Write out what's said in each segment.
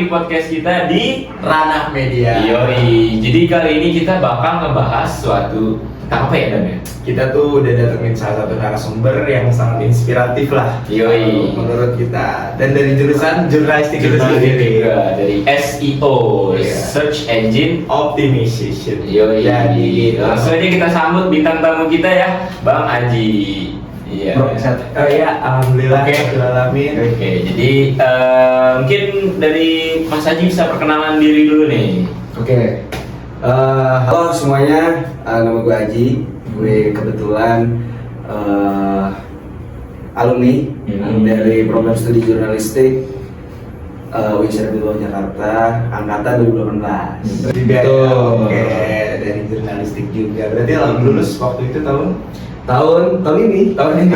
podcast kita di Ranah Media. Yoi. Jadi kali ini kita bakal ngebahas suatu apa ya Dan? Kita tuh udah datengin salah satu narasumber yang sangat inspiratif lah. Yoi. Menurut kita. Dan dari jurusan jurnalistik itu sendiri. juga dari SEO, Iya. Search Engine Optimization. Yoi. Jadi Langsung aja kita sambut bintang tamu kita ya, Bang Aji. Iya. Oh iya, alhamdulillah. Oke. Alamin. Oke, jadi mungkin dari Mas Aji bisa perkenalan diri dulu nih. Oke, halo semuanya, nama gue Aji. Gue kebetulan alumni dari program studi jurnalistik Universitas Bidang Jakarta, angkatan 2018. Betul. Oke, dari jurnalistik juga. Berarti lulus waktu itu tahun Tahun ini. 2020.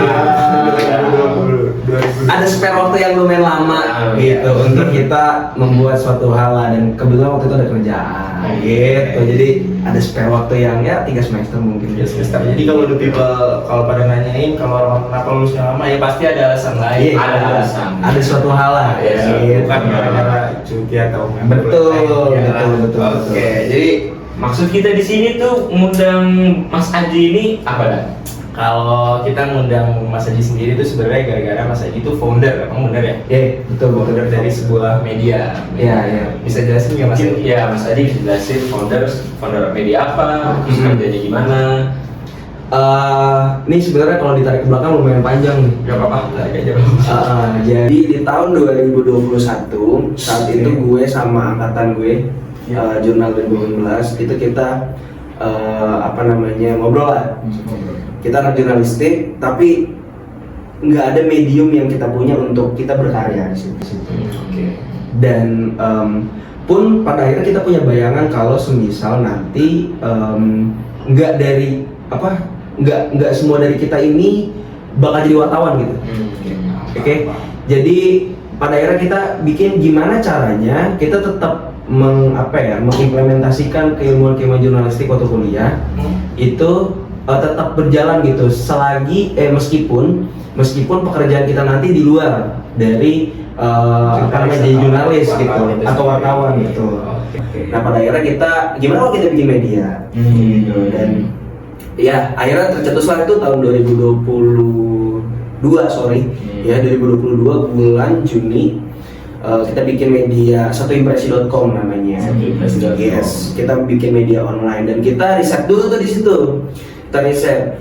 Ada spare waktu yang lumayan lama gitu untuk kita membuat suatu hal lah, dan kebetulan waktu itu ada kerjaan gitu. Jadi ada spare waktu yang ya 3 semester mungkin. 3 semester. Jadi kalau the people kalau pada nanyain kalau orang kenapa lulusnya lama, ya pasti ada alasan lain. Iya, Ada alasan. Ada suatu hal lah. Ya, gitu. bukan gara-gara cuti atau Betul, ya. betul. Oke, jadi Maksud kita di sini tuh ngundang Mas Aji ini apa Dan? kalau kita ngundang Mas Aji sendiri itu sebenarnya gara-gara Mas Aji itu founder, emang bener ya? Betul. Founder dari sebuah media. Iya. Bisa jelasin nggak Mas? Mungkin ya Mas Aji bisa jelasin founder media apa, terus kerjanya gimana? Ini sebenarnya kalau ditarik ke belakang lumayan panjang nih. Gak apa-apa, tarik aja. Jadi di tahun 2021 saat itu gue sama angkatan gue Jurnal 2019 itu kita ngobrol lah. Kita anak jurnalistik, tapi nggak ada medium yang kita punya untuk kita berkarya di situ. Oke. Dan pun pada akhirnya kita punya bayangan kalau semisal nanti nggak semua dari kita ini bakal jadi wartawan gitu. Oke. Jadi pada akhirnya kita bikin gimana caranya kita tetap mengimplementasikan keilmuan jurnalistik waktu kuliah itu tetap berjalan gitu selagi meskipun pekerjaan kita nanti di luar dari jadi jurnalis gitu atau wartawan gitu. Nah pada akhirnya kita gimana kalau kita bikin media gitu, dan ya akhirnya tercetuslah itu tahun 2022 ya 2022 bulan Juni. Kita bikin media satuimpresi.com namanya. Satuimpresi.com. Yes, kita bikin media online dan kita riset dulu tuh di situ. Kita riset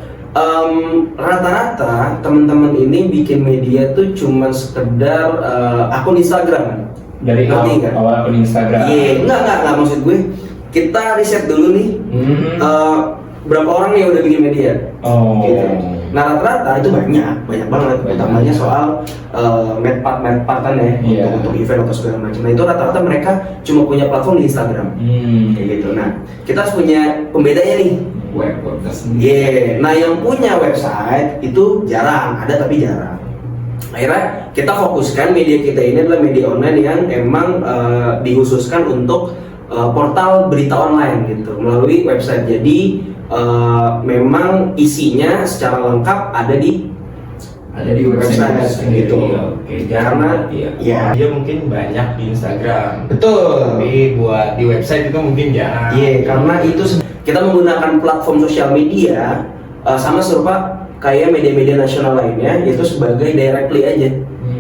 rata-rata teman-teman ini bikin media tuh cuma sekedar akun Instagram. Dari awal akun Instagram. Iya, enggak maksud gue. Kita riset dulu nih. Berapa orang nih yang udah bikin media? Gitu. Nah rata-rata itu banyak banget, utamanya soal medpart-medpartan ya, untuk event atau segala macam. Nah itu rata-rata mereka cuma punya platform di Instagram, kayak gitu. Nah kita harus punya pembedanya nih, website. Nah yang punya website itu jarang, ada tapi jarang. Akhirnya kita fokuskan media kita ini adalah media online yang emang dikhususkan untuk portal berita online gitu melalui website. Jadi memang isinya secara lengkap ada di website gitu. Oke, karena ya dia mungkin banyak di Instagram. Betul. Tapi buat di website itu mungkin jarang. Iya, karena itu kita menggunakan platform sosial media sama serupa kayak media-media nasional lainnya, yaitu sebagai directly aja.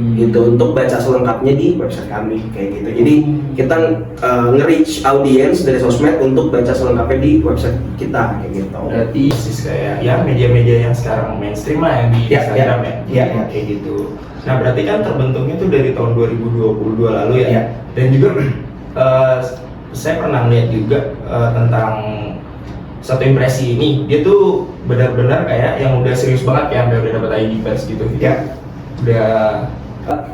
Gitu untuk baca selengkapnya di website kami kayak gitu. Jadi kita nge-reach audience dari sosmed untuk baca selengkapnya di website kita kayak gitu. Berarti kayak ya media-media yang sekarang mainstream lah yang di Instagram ya. Kayak gitu. Nah berarti kan terbentuknya itu dari tahun 2022 lalu ya. Dan juga saya pernah lihat juga tentang Satu Impresi ini, dia tuh benar-benar kayak yang udah serius banget ya, udah dapat ID pers gitu. Ya. Udah.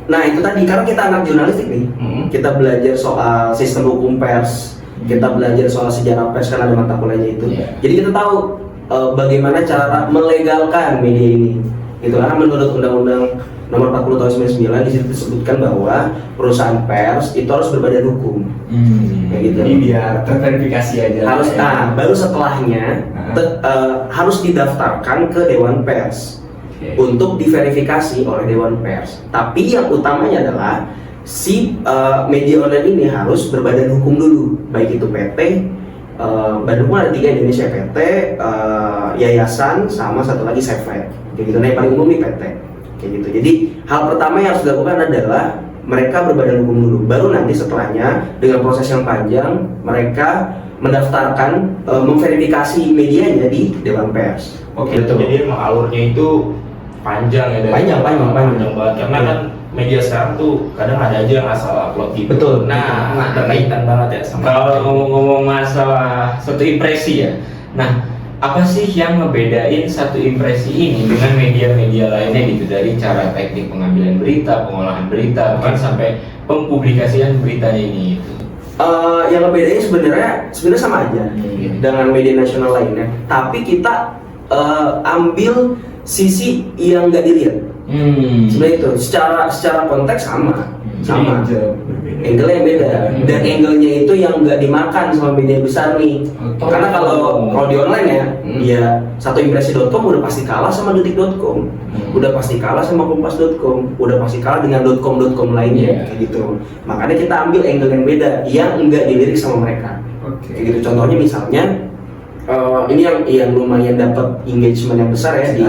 Nah itu tadi karena kita anak jurnalistik nih, kita belajar soal sistem hukum pers, kita belajar soal sejarah pers kan ada mata kuliahnya itu. Jadi kita tahu bagaimana cara melegalkan media ini. Gitu karena menurut Undang-Undang Nomor 40 Tahun 99 di situ disebutkan bahwa perusahaan pers itu harus berbadan hukum. Kayak gitu. Jadi biar terverifikasi aja. Harus baru setelahnya harus didaftarkan ke Dewan Pers. Untuk diverifikasi oleh Dewan Pers. Tapi yang utamanya adalah si media online ini harus berbadan hukum dulu, baik itu PT, badan hukum ada 3 Indonesia, PT, yayasan, sama satu lagi Safenet. Kayak gitu. Nah yang paling umum nih PT. Kayak gitu. Jadi hal pertama yang harus dilakukan adalah mereka berbadan hukum dulu. Baru nanti setelahnya dengan proses yang panjang mereka mendaftarkan, memverifikasi medianya di Dewan Pers. Oke, Betul. jadi emang alurnya itu panjang ya, dari Panjang banget. Karena Iya. kan media sekarang tuh kadang ada aja yang asal upload gitu. Betul. Nah, berkaitan banget ya sama Kalau ngomong-ngomong masalah satu impresi ya, nah apa sih yang ngebedain satu impresi ini dengan media-media lainnya gitu, dari cara teknik pengambilan berita, pengolahan berita, bahkan sampai pempublikasian beritanya ini gitu. Yang ngebedain sebenarnya sama aja dengan media nasional lainnya, tapi kita ambil sisi yang nggak dilihat. Sebenarnya itu secara konteks sama. Angle yang beda, dan angle-nya itu yang nggak dimakan sama media besar nih. Karena kalau di online ya satu impresi.com udah pasti kalah sama detik.com, udah pasti kalah sama kompas.com, udah pasti kalah dengan .com lainnya, kayak gitu. Makanya kita ambil angle yang beda, yang nggak dilirik sama mereka. Kayak gitu. Contohnya misalnya ini yang lumayan dapat engagement yang besar ya di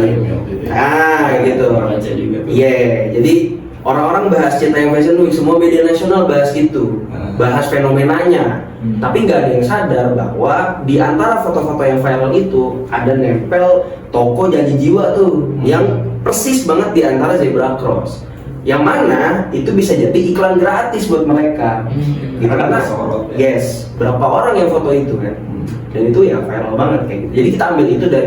kayak gitu. Jadi orang-orang bahas Citayam Fashion Week, semua media nasional bahas itu, bahas fenomenanya. Tapi nggak ada yang sadar bahwa di antara foto-foto yang viral itu ada nempel toko janji jiwa tuh, yang persis banget di antara zebra cross. Yang mana itu bisa jadi iklan gratis buat mereka. Gitu, karena berapa orang yang foto itu kan, dan itu ya viral banget kayak gitu. Jadi kita ambil itu dan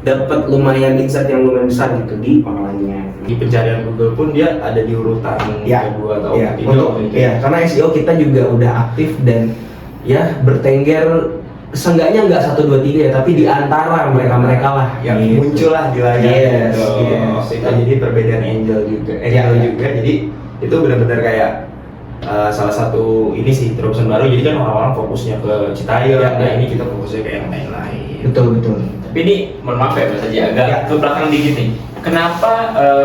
dapat lumayan insight yang lumayan besar gitu di online-nya. di pencarian Google pun dia ada di urutan kedua atau ketiga. Karena SEO kita juga udah aktif dan ya bertengger, seenggaknya nggak 1, 2, 3 ya, tapi di antara mereka lah yang gitu. muncul lah di layar. Yes. Jadi perbedaan angel juga, juga. Jadi itu benar-benar kayak salah satu ini sih terobosan baru. Jadi kan orang-orang fokusnya ke Citayam, nah ini kita fokusnya ke yang lain-lain. Betul. Tapi ini mohon maaf ya Mas Aji, agak ke belakang dikit nih. Kenapa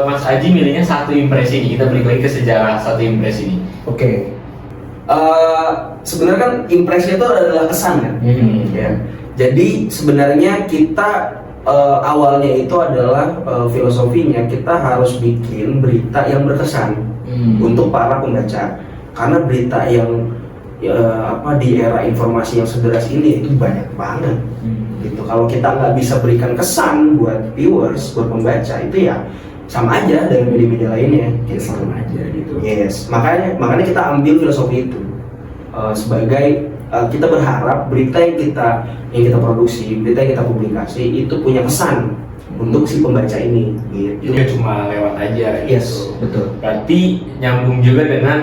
Mas Aji milihnya satu impresi ini? Kita balik lagi ke sejarah satu impresi ini. Oke. Sebenarnya kan impresi itu adalah kesan kan. Ya. Jadi sebenarnya kita awalnya itu adalah filosofinya kita harus bikin berita yang berkesan untuk para pembaca. Karena berita yang di era informasi yang sederas ini itu banyak banget. Gitu. Kalau kita nggak bisa berikan kesan buat viewers, buat pembaca, itu ya sama aja dengan media-media lainnya. Gitu. Sama aja gitu. Yes, makanya kita ambil filosofi itu sebagai kita berharap berita yang kita produksi, berita yang kita publikasi itu punya kesan untuk si pembaca ini. Gitu. Dia cuma lewat aja. Yes, betul. Berarti nyambung juga dengan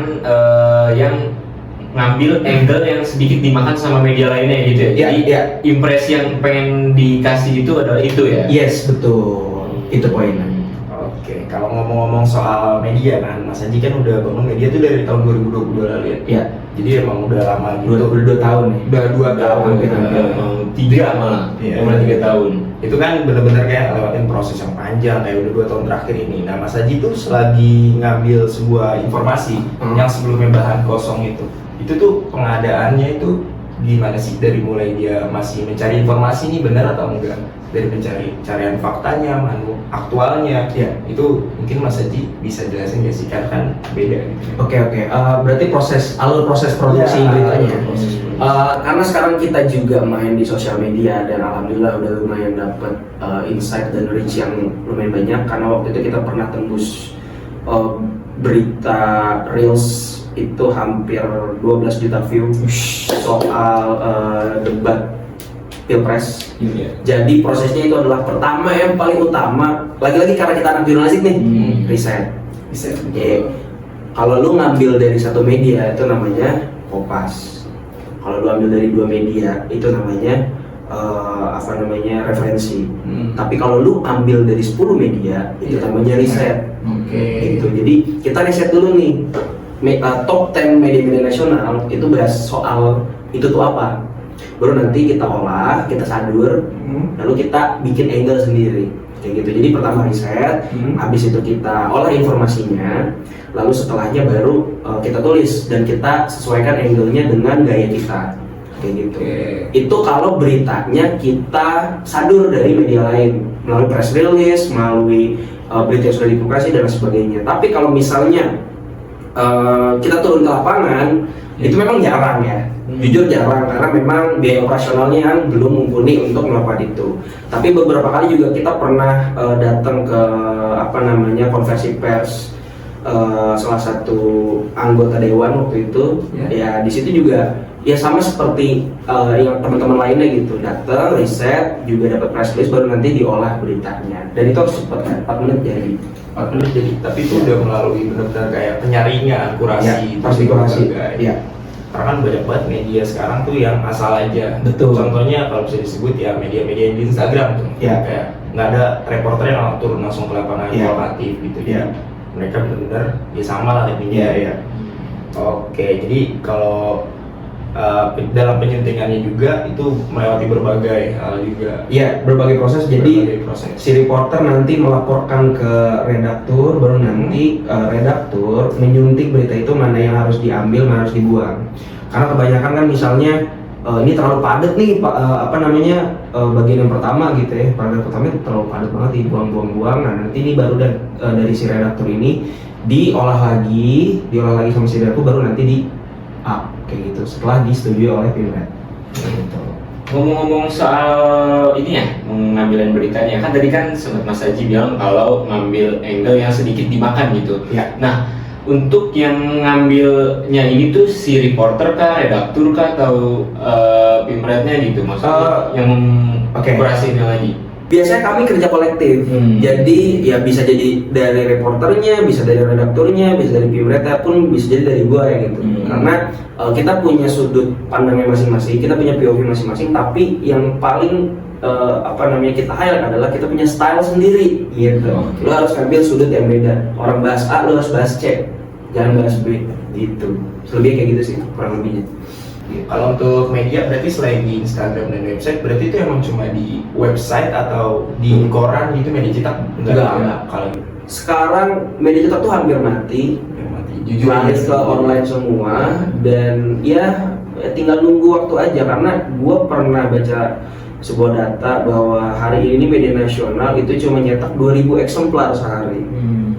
yang ngambil angle yang sedikit dimakan sama media lainnya gitu ya. Jadi impresi yang pengen dikasih itu adalah itu ya. Yes, betul. Itu poinnya. Oke, kalau ngomong-ngomong soal media kan, Mas Aji kan udah bangun media tuh dari tahun 2022 lalu ya. Iya. Jadi emang udah lama gitu. 22 tahun nih. Udah 2 tahun. Mau 3 malah. Mulai 3 tahun. Itu kan benar-benar kayak lewatin proses yang panjang kayak udah 2 tahun terakhir ini. Nah, Mas Aji tuh selagi ngambil sebuah informasi yang sebelumnya bahan kosong itu tuh pengadaannya itu gimana sih, dari mulai dia masih mencari informasi ini benar atau enggak, dari pencarian faktanya, aktualnya, itu mungkin Mas Aji bisa jelasin nggak sih, kan beda gitu. Oke. Berarti alur proses produksi beritanya. Karena sekarang kita juga main di sosial media dan alhamdulillah udah lumayan dapat insight dan reach yang lumayan banyak, karena waktu itu kita pernah tembus berita reels itu hampir 12 juta view soal debat pilpres. Jadi prosesnya itu adalah pertama yang paling utama, lagi-lagi karena kita anak jurnalistik nih, riset. Kalau lu ngambil dari satu media itu namanya Kompas. Kalau lu ambil dari 2 media itu namanya referensi. Tapi kalau lu ambil dari 10 media itu namanya riset. Gitu. Jadi kita riset dulu nih. Top 10 media-media nasional itu bahas soal itu tuh apa, baru nanti kita olah, kita sadur, lalu kita bikin angle sendiri. kayak gitu. Jadi pertama riset, habis itu kita olah informasinya, lalu setelahnya baru kita tulis dan kita sesuaikan angle-nya dengan gaya kita, kayak gitu. Itu kalau beritanya kita sadur dari media lain melalui press release, melalui berita yang sudah dipublikasi dan sebagainya. Tapi kalau misalnya kita turun ke lapangan, itu memang jarang ya. Jujur jarang, karena memang biaya operasionalnya kan belum mumpuni untuk melakukan itu. Tapi beberapa kali juga kita pernah datang ke konversi pers salah satu anggota dewan waktu itu. Ya di situ juga ya sama seperti yang teman-teman lainnya gitu, datang riset juga dapat press release, baru nanti diolah beritanya. Dan itu harus cepat kan, 4 menit jadi. 4 menit jadi, tapi itu udah melalui benar-benar kayak penyaringan, kurasi, pasti kurasi. Ya. Karena kan banyak banget media sekarang tuh yang asal aja. Betul. Contohnya kalau bisa disebut ya media-media di Instagram tuh. Kayak nggak ada reporter yang turun langsung ke lapangan informatif gitu. Mereka benar-benar ya sama lah intinya. Oke, jadi kalau dalam penyuntingannya juga itu melewati berbagai hal juga. Iya, berbagai proses. Jadi si reporter nanti melaporkan ke redaktur, baru nanti redaktur menyuntik berita itu mana yang harus diambil, mana harus dibuang. Karena kebanyakan kan misalnya ini terlalu padat nih bagian yang pertama gitu ya. Paragraf pertama itu terlalu padat banget, dibuang-buang. Nah, nanti ini baru dari si redaktur ini diolah lagi sama si redaktur, baru nanti di up kayak gitu setelah disetujui oleh Pimret. Gitu. Ngomong-ngomong soal ini ya, pengambilan beritanya, kan tadi kan sempat Mas Haji bilang kalau ngambil angle yang sedikit dimakan gitu. Nah, untuk yang ngambilnya ini tuh si reporter kah, redaktur kah, atau Pimretnya gitu, maksudnya yang kurasinya lagi? Biasanya kami kerja kolektif, jadi ya bisa jadi dari reporternya, bisa dari redakturnya, bisa dari Pimretnya, pun bisa jadi dari gua ya gitu. Karena kita punya sudut pandangnya masing-masing, kita punya POV masing-masing, tapi yang paling kita highlight adalah kita punya style sendiri gitu. Lo harus ambil sudut yang beda. Orang bahas A, lo harus bahas C, jangan bahas B gitu. Lebih kayak gitu sih kurang lebihnya. Kalau untuk media berarti selain di Instagram dan website, berarti itu emang cuma di website atau di koran gitu, media cetak? Enggak. Kalau sekarang media cetak tuh hampir mati. Jujur lari ke online semua, dan ya tinggal nunggu waktu aja. Karena gue pernah baca sebuah data bahwa hari ini media nasional itu cuma nyetak 2000 eksemplar sehari,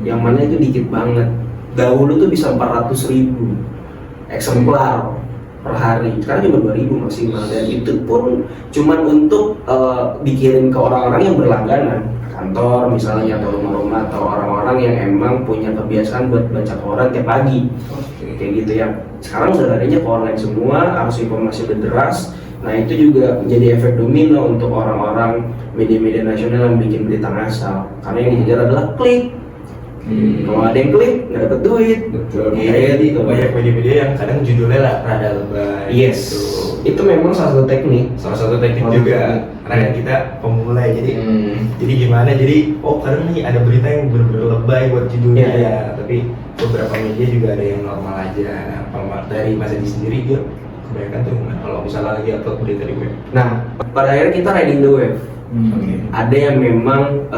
yang mana itu dikit banget. Dahulu tuh bisa 400.000 eksemplar per hari, sekarang cuma 2000 maksimal, dan itu pun cuma untuk dikirim ke orang-orang yang berlangganan, kantor misalnya, atau rumah-rumah, atau orang-orang yang emang punya kebiasaan buat baca koran tiap pagi. Kayak gitu ya. Sekarang udah adanya ke online semua, arus informasi udah deras. Nah, itu juga menjadi efek domino untuk orang-orang media-media nasional yang bikin berita ngasal, karena yang dikejar adalah klik. Kalau ada yang klik, nggak dapet duit. Betul. Jadi banyak media-media yang kadang judulnya lah rada lebay. Yes. Gitu. Itu memang salah satu teknik. Juga. Karena kita pemula, jadi gimana? Jadi kadang nih ada berita yang bener-bener lebay buat judulnya. Ya. Tapi beberapa media juga ada yang normal aja. Nah, kalau dari Mas Edi sendiri dia kebanyakan tuh kalau misalnya lagi upload berita di web. Nah, pada akhirnya kita riding the wave. Ada yang memang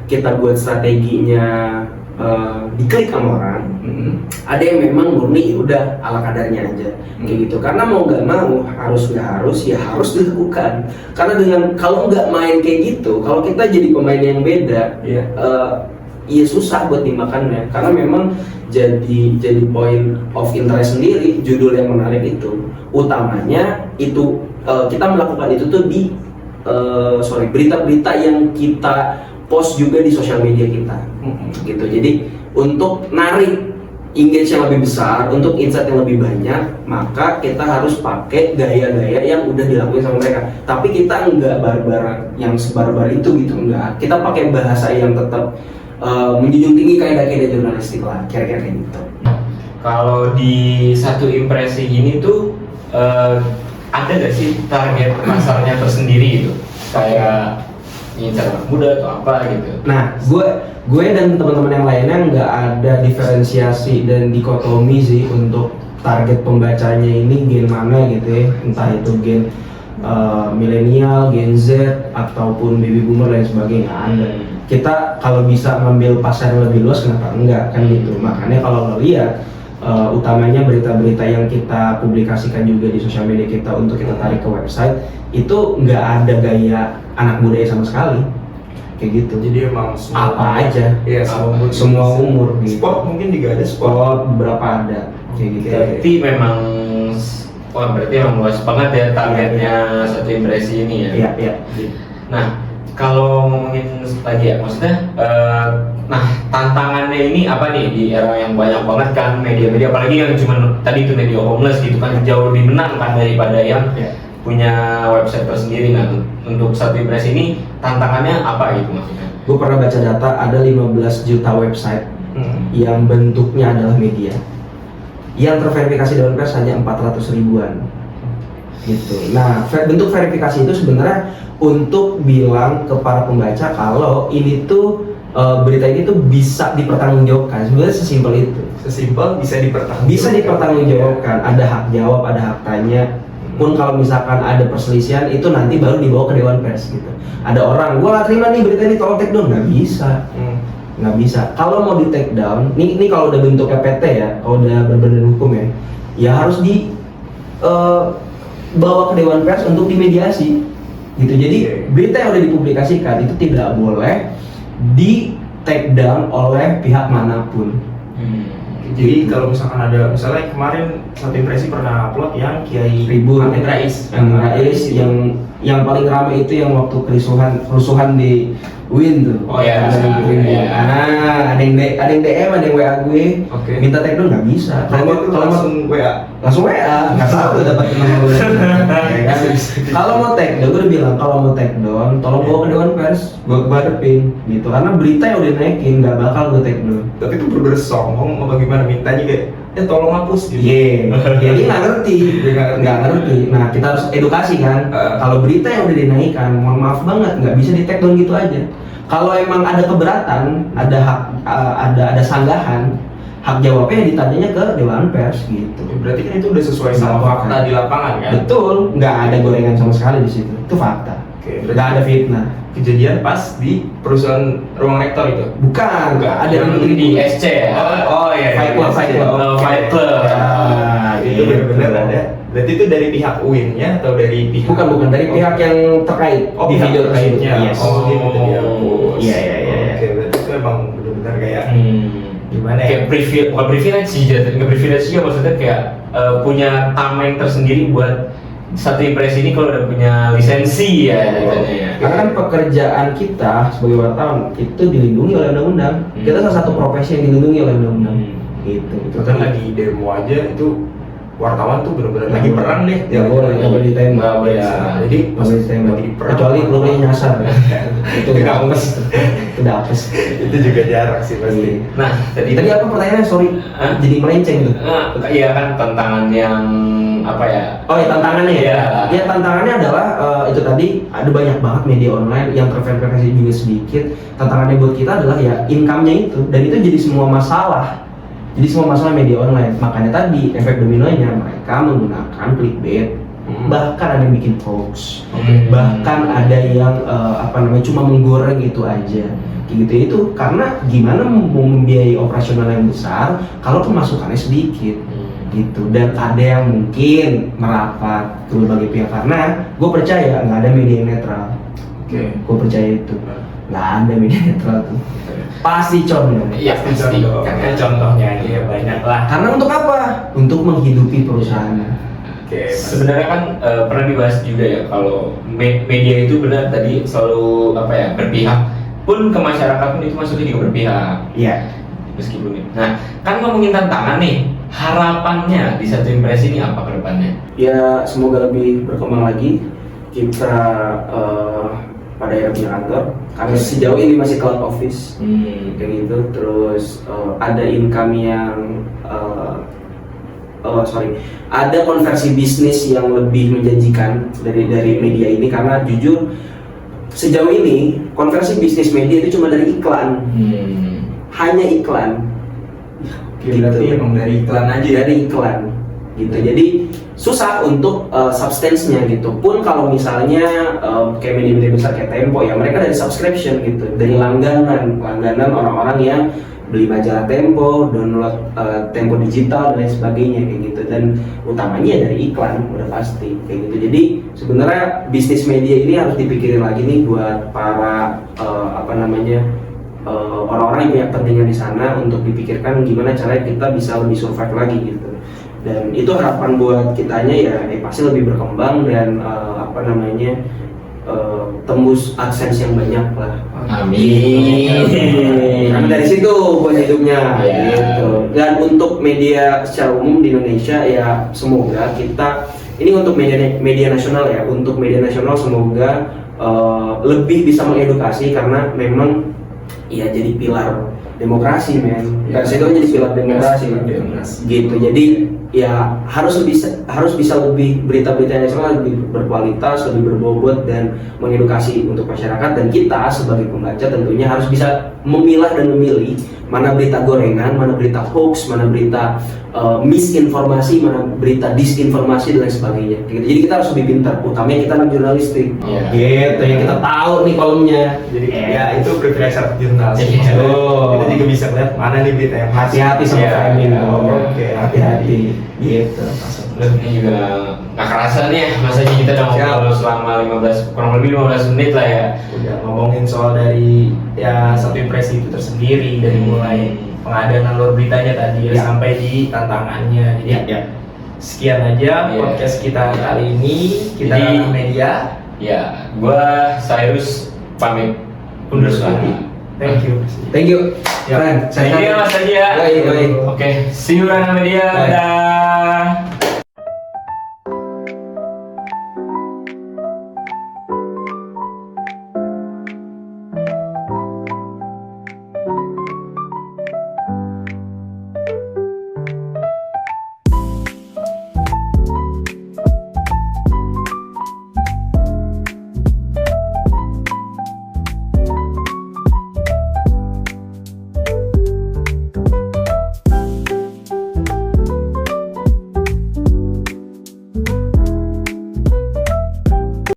kita buat strateginya diklik sama orang, ada yang memang murni udah ala kadarnya aja, kayak gitu. Karena mau nggak mau, harus harus dilakukan. Karena dengan kalau nggak main kayak gitu, kalau kita jadi pemain yang beda, ya susah buat dimakannya. Karena memang jadi point of interest sendiri, judul yang menarik itu. Utamanya itu kita melakukan itu tuh di berita-berita yang kita post juga di sosial media kita, gitu. Jadi untuk narik engage yang lebih besar, untuk insight yang lebih banyak, maka kita harus pakai gaya-gaya yang udah dilakuin sama mereka. Tapi kita enggak barbar yang sebarbar itu gitu, enggak. Kita pakai bahasa yang tetap menjunjung tinggi kaidah-kaidah jurnalistik lah, kira-kira kayak gitu. Kalau di satu impresi ini tuh ada gak sih target pasarnya tersendiri gitu? Kayak ngincar anak muda atau apa gitu? Nah, gue dan teman-teman yang lainnya nggak ada diferensiasi dan dikotomi sih untuk target pembacanya ini gen mana gitu ya. Entah itu gen milenial, Gen Z ataupun baby boomer dan sebagainya nggak ada. Kita kalau bisa ngambil pasar yang lebih luas kenapa enggak kan gitu. Makanya kalau lo lihat utamanya berita-berita yang kita publikasikan juga di sosial media kita untuk kita tarik ke website itu nggak ada gaya anak muda sama sekali kayak gitu. Jadi emang semua apa aja, iya, semua umur gitu. Sport mungkin juga ada sport. Sport beberapa ada kayak gitu. Berarti memang berarti emang luas banget ya targetnya satu impresi ini ya. Iya. Nah, kalau ngomongin lagi ya, maksudnya nah tantangannya ini apa nih di era yang banyak banget kan media-media, apalagi yang cuma tadi itu media homeless gitu kan, jauh lebih menang kan daripada yang punya website tersendiri kan. Untuk satu impresi ini tantangannya apa gitu maksudnya? Gue pernah baca data ada 15 juta website yang bentuknya adalah media. Yang terverifikasi Dewan Pers hanya 400 ribuan gitu. Nah, bentuk verifikasi itu sebenarnya untuk bilang ke para pembaca kalau ini tuh berita ini tuh bisa dipertanggungjawabkan. Sebenarnya sesimpel itu. Sesimpel bisa dipertanggungjawabkan. Ada hak jawab, ada hak tanya. Pun kalau misalkan ada perselisihan itu nanti baru dibawa ke Dewan Pers gitu. Ada orang, gua nggak terima nih berita ini, tolong take down. Nggak bisa. Nggak bisa. Kalau mau di take down, ini kalau udah bentuknya PT ya, kalau udah berbadan hukum ya harus bawa ke Dewan Pers untuk dimediasi gitu. Jadi berita yang udah dipublikasikan itu tidak boleh di take down oleh pihak manapun. Jadi kalau misalkan ada, misalnya kemarin satu impresi pernah upload yang Kiai Amin Rais yang paling ramai itu yang waktu kerusuhan di Win tuh. Oh ya. Nah, ada yang DM, ada yang WA gue. Minta take down nggak bisa. Kalau langsung WA. Nggak tahu dapat nomor. Kalau mau take down, gue udah bilang kalau mau take down, tolong bawa ke Dewan Pers, gue kebarepin gitu. Karena berita yang udah naikin nggak bakal gue take down. Tapi itu bener-bener sombong, mau bagaimana mintanya kayak, tolong hapus gitu. Jadi nggak ngerti. Nah, kita harus edukasi kan. Kalau berita yang udah dinaikkan, mohon maaf banget, nggak bisa di take down gitu aja. Kalau emang ada keberatan, ada hak, ada sanggahan, hak jawabnya ditanyanya ke Dewan Pers gitu. Berarti kan itu udah sesuai sama fakta di lapangan kan? Betul, nggak ada gorengan sama sekali di situ. Itu fakta. Nggak ada fitnah. Kejadian pas di perusahaan ruang rektor itu? Bukan, ada yang di SC ya? Oh iya, Fight Club. Itu benar-benar ada. Berarti itu dari pihak UIN-nya atau dari pihak? Bukan, dari pihak yang terkait di video terkaitnya. Yes. Oh, dia minta dihapus. Iya. Oke, berarti itu emang benar-benar kayak gimana ya? Kayak bukan privilege nggak privilege juga, maksudnya kayak punya tameng tersendiri buat satu impresi ini kalau udah punya lisensi ya katanya ya. Karena kan pekerjaan kita sebagai wartawan itu dilindungi oleh undang-undang. Kita salah satu profesi yang dilindungi oleh undang-undang. Gitu. Bahkan lagi demo aja itu wartawan tuh benar-benar lagi perang deh. Ya boleh, nggak boleh ditembak. Nggak boleh. Jadi nggak boleh ditembak. Kecuali pelurunya nyasar. Itu udah apes. Udah apes. Itu juga jarak sih pasti. Nah, tadi apa pertanyaannya? Sorry, jadi melenceng tuh. Iya kan tantangan yang apa ya? Oh ya tantangannya ya. Iya. Ya tantangannya adalah itu tadi ada banyak banget media online yang terverifikasi juga sedikit. Tantangannya buat kita adalah ya income-nya itu, dan itu jadi semua masalah. Jadi semua masalah media online. Makanya tadi efek dominonya mereka menggunakan clickbait. Bahkan ada yang bikin hoax. Bahkan ada yang cuma menggoreng itu aja. Gitu itu karena gimana mau membiayai operasional yang besar kalau pemasukannya sedikit. Gitu. Dan ada yang mungkin merapat ke berbagai pihak karena gue percaya nggak ada media yang netral. Gue percaya itu nggak ada media netral tuh. Pasti condong. Iya pasti. Karena contohnya ya banyak lah. Karena untuk apa? Untuk menghidupi perusahaannya. Sebenarnya kan pernah dibahas juga ya kalau media itu benar tadi selalu berpihak. Pun ke masyarakat pun itu maksudnya juga berpihak. Iya. Meskipun ini. Nah, kan ngomongin tantangan nih, harapannya di satu impresi ini apa ke depannya? Ya semoga lebih berkembang lagi. Kita pada era punya kantor, karena sejauh ini masih cloud office kayak gitu. Terus ada income yang ada konversi bisnis yang lebih menjanjikan dari media ini, karena jujur sejauh ini konversi bisnis media itu cuma dari iklan. Hanya iklan. Berarti emang dari iklan aja. Dari iklan gitu. Jadi susah untuk substance-nya gitu. Pun kalau misalnya kayak media-media besar kayak Tempo ya, mereka dari subscription gitu, dari langganan orang-orang yang beli majalah Tempo, download Tempo digital dan lain sebagainya kayak gitu. Dan utamanya dari iklan udah pasti kayak gitu. Jadi sebenarnya bisnis media ini harus dipikirin lagi nih buat para orang-orang yang punya kepentingan di sana, untuk dipikirkan gimana caranya kita bisa lebih survive lagi gitu. Dan itu harapan buat kitanya ya, pasti lebih berkembang dan tembus AdSense yang banyak lah. Amin. Karena dari situ buat hidupnya Ya. gitu. Dan untuk media secara umum di Indonesia ya, semoga kita ini untuk media nasional ya, untuk media nasional semoga lebih bisa mengedukasi, karena memang ya jadi pilar demokrasi men. Pers itu jadi pilar demokrasi gitu. Jadi ya harus bisa lebih berita-berita nasional lebih berkualitas, lebih berbobot dan mengedukasi untuk masyarakat. Dan kita sebagai pembaca tentunya harus bisa memilah dan memilih mana berita gorengan, mana berita hoax, mana berita misinformasi, mana berita disinformasi dan lain sebagainya gitu. Jadi kita harus lebih pintar, utamanya kita anak jurnalistik gitu, yang kita tahu nih kolomnya. Jadi ya itu privilege jurnal. Oh. Kita juga bisa lihat mana nih berita yang Hati-hati sama framing. Oke, Hati-hati gitu. Ini juga nggak kerasa nih ya, masanya kita udah ngobrol selama kurang lebih 15 menit lah ya. Udah ngomongin soal dari ya satu impresi itu tersendiri, dari mulai pengadaan alur beritanya tadi ya, sampai di tantangannya. Jadi sekian aja podcast kita kali ini. Kita Jadi, Ranah Media. Ya, gua Cyrus pamit undur suara. Thank you. Thank you. Ya. Keren. Thank you Mas Haji ya. Baik. Oke, see you Ranah Media. Bye. Dadah.